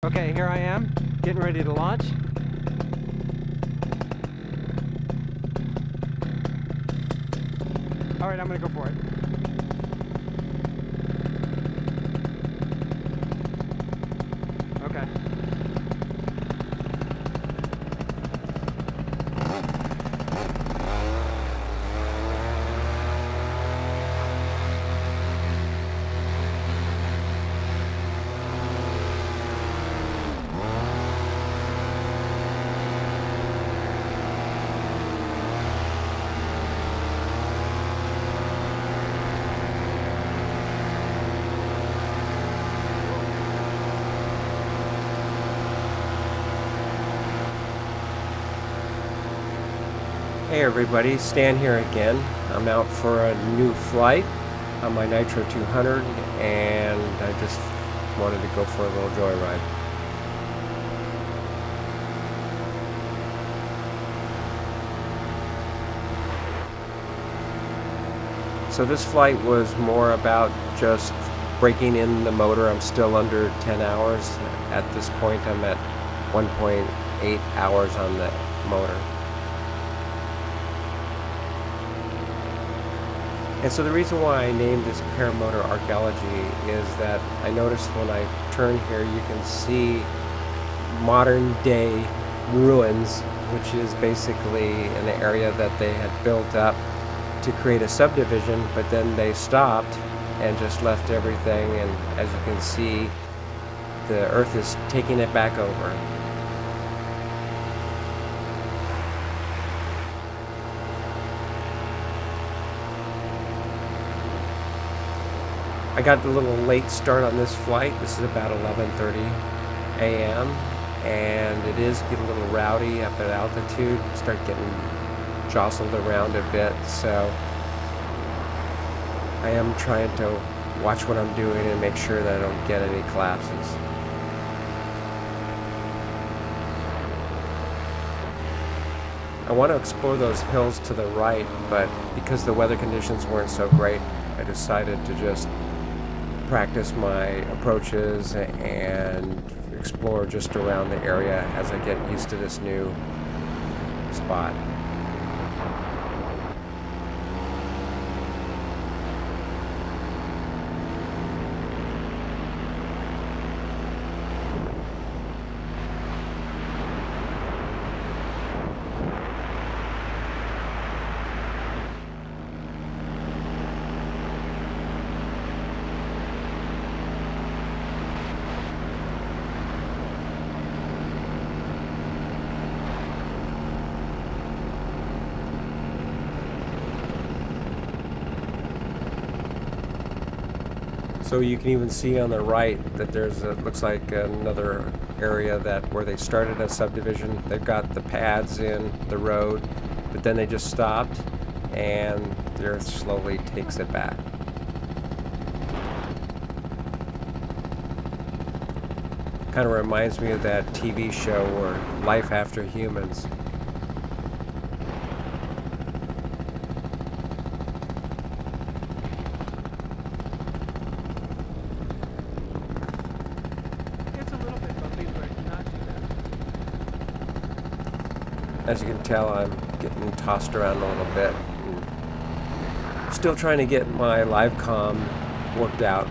Okay, here I am, getting ready to launch. All right, I'm gonna go for it. Okay. Hey everybody, Stan here again. I'm out for a new flight on my Nitro 200 and I just wanted to go for a little joyride. So this flight was more about just breaking in the motor. I'm still under 10 hours. At this point I'm at 1.8 hours on the motor. And so the reason why I named this Paramotor Archeology is that I noticed when I turn here you can see modern day ruins, which is basically an area that they had built up to create a subdivision, but then they stopped and just left everything, and as you can see the earth is taking it back over. I got a little late start on this flight. This is about 11:30 a.m. and it is getting a little rowdy up at altitude. Start getting jostled around a bit, so I am trying to watch what I'm doing and make sure that I don't get any collapses. I want to explore those hills to the right, but because the weather conditions weren't so great, I decided to just practice my approaches and explore just around the area as I get used to this new spot. So you can even see on the right that there's looks like another area that where they started a subdivision. They've got the pads in the road, but then they just stopped and the earth slowly takes it back. Kind of reminds me of that TV show or Life After Humans. As you can tell, I'm getting tossed around a little bit. Still trying to get my live comm worked out.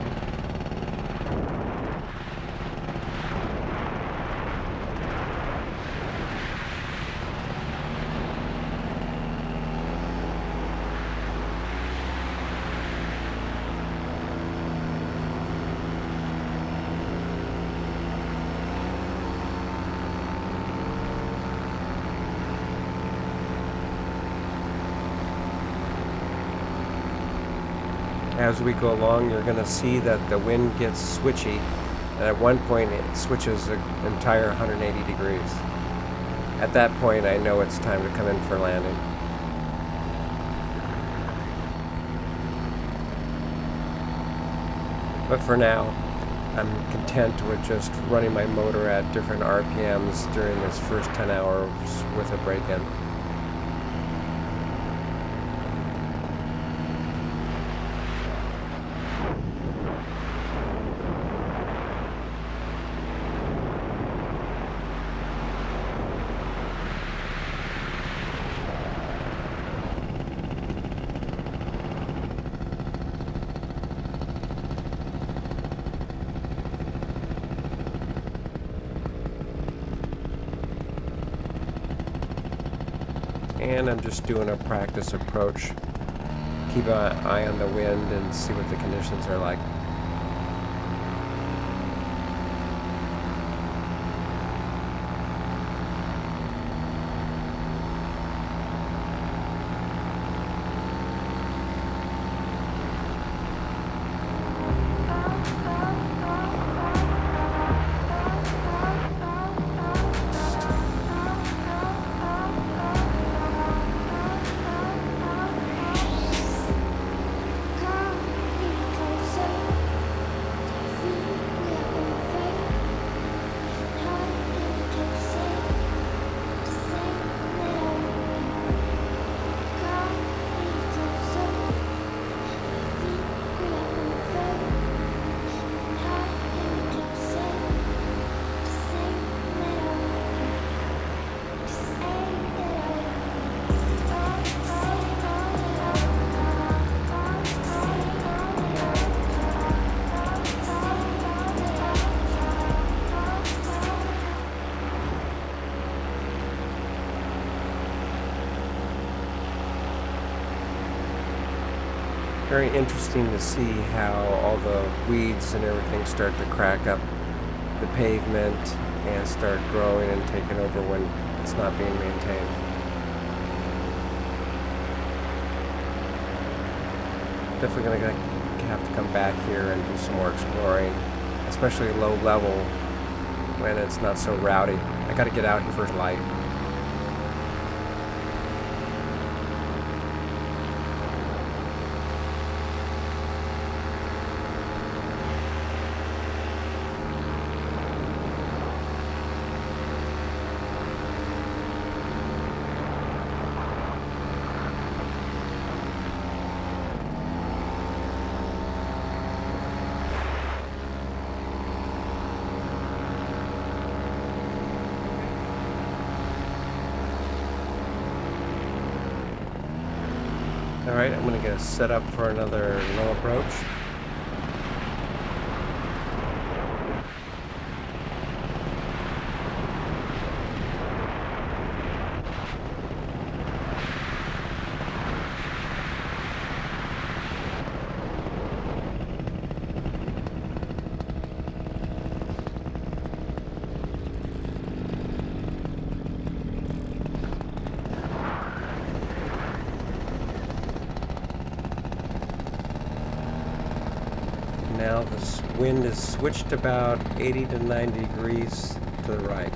As we go along, you're going to see that the wind gets switchy, and at one point it switches an entire 180 degrees. At that point, I know it's time to come in for landing. But for now, I'm content with just running my motor at different RPMs during this first 10 hours with a break-in. and I'm just doing a practice approach. Keep an eye on the wind and see what the conditions are like. Very interesting to see how all the weeds and everything start to crack up the pavement and start growing and taking over when it's not being maintained. Definitely gonna have to come back here and do some more exploring, especially low level when it's not so rowdy. I gotta get out here for light. Alright, I'm going to get set up for another low approach. Now the wind is switched about 80 to 90 degrees to the right.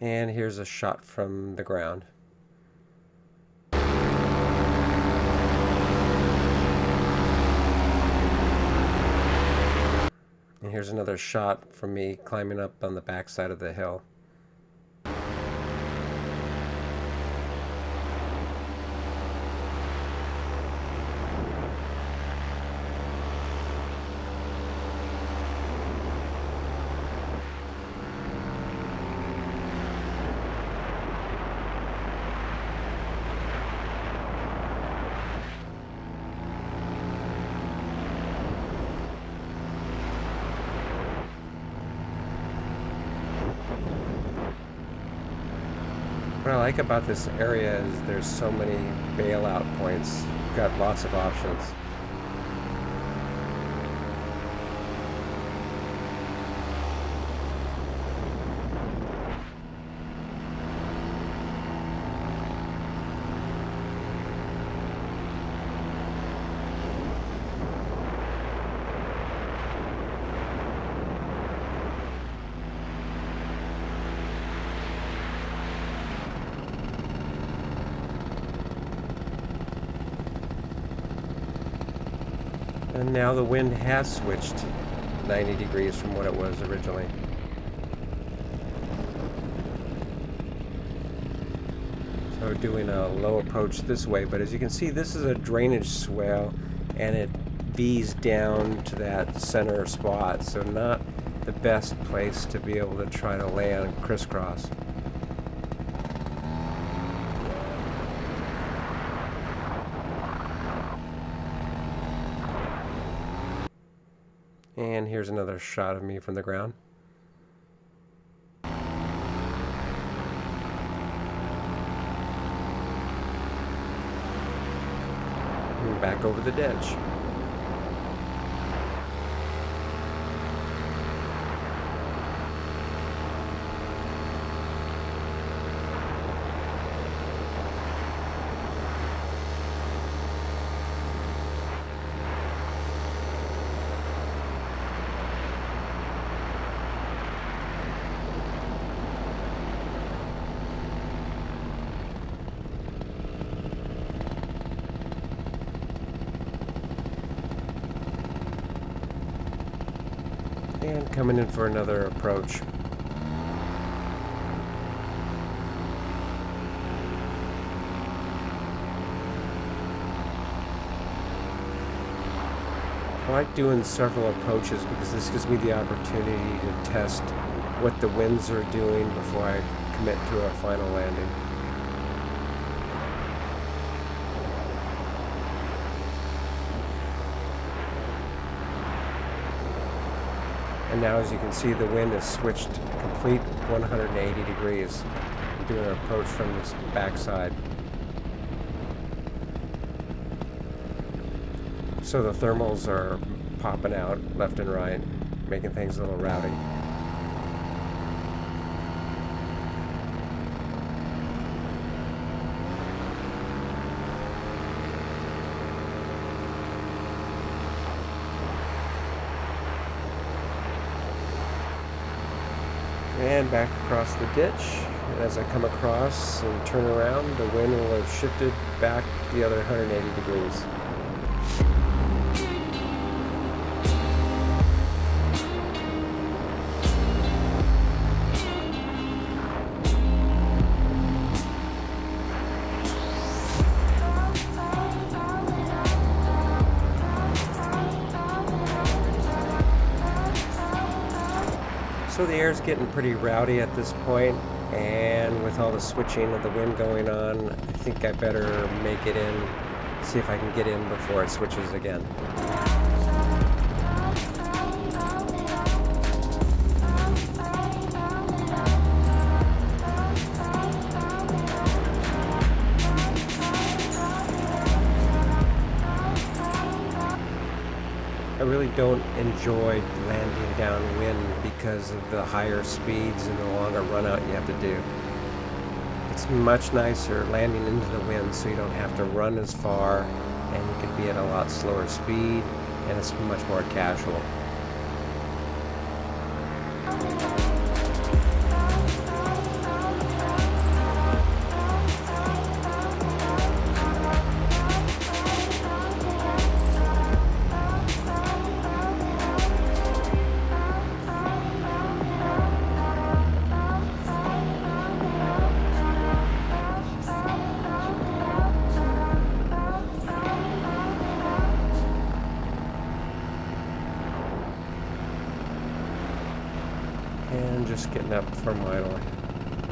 And here's a shot from the ground. And here's another shot from me climbing up on the backside of the hill. What I like about this area is there's so many bailout points. You've got lots of options. And now the wind has switched 90 degrees from what it was originally. So doing a low approach this way, but as you can see, this is a drainage swale and it V's down to that center spot, so not the best place to be able to try to land crisscross. And here's another shot of me from the ground. And back over the ditch. And coming in for another approach. I like doing several approaches because this gives me the opportunity to test what the winds are doing before I commit to a final landing. And now, as you can see, the wind has switched complete 180 degrees. I'm doing an approach from this backside. So the thermals are popping out left and right, making things a little rowdy. And back across the ditch. And as I come across and turn around, the wind will have shifted back the other 180 degrees. So the air's getting pretty rowdy at this point, and with all the switching of the wind going on, I think I better make it in, see if I can get in before it switches again. I really don't enjoy landing downwind because of the higher speeds and the longer run out you have to do. It's much nicer landing into the wind so you don't have to run as far and you can be at a lot slower speed and it's much more casual. And just getting up for my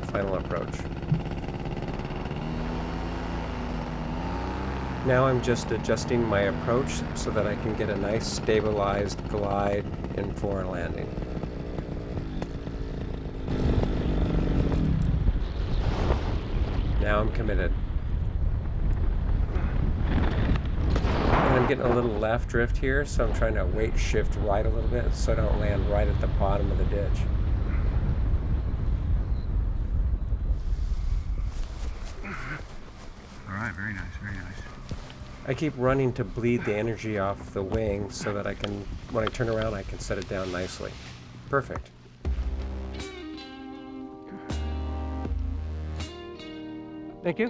final approach. Now I'm just adjusting my approach so that I can get a nice stabilized glide in for a landing. Now I'm committed. And I'm getting a little left drift here, so I'm trying to weight shift right a little bit so I don't land right at the bottom of the ditch. Alright, very nice, very nice. I keep running to bleed the energy off the wing so that I can, when I turn around, I can set it down nicely. Perfect. Thank you.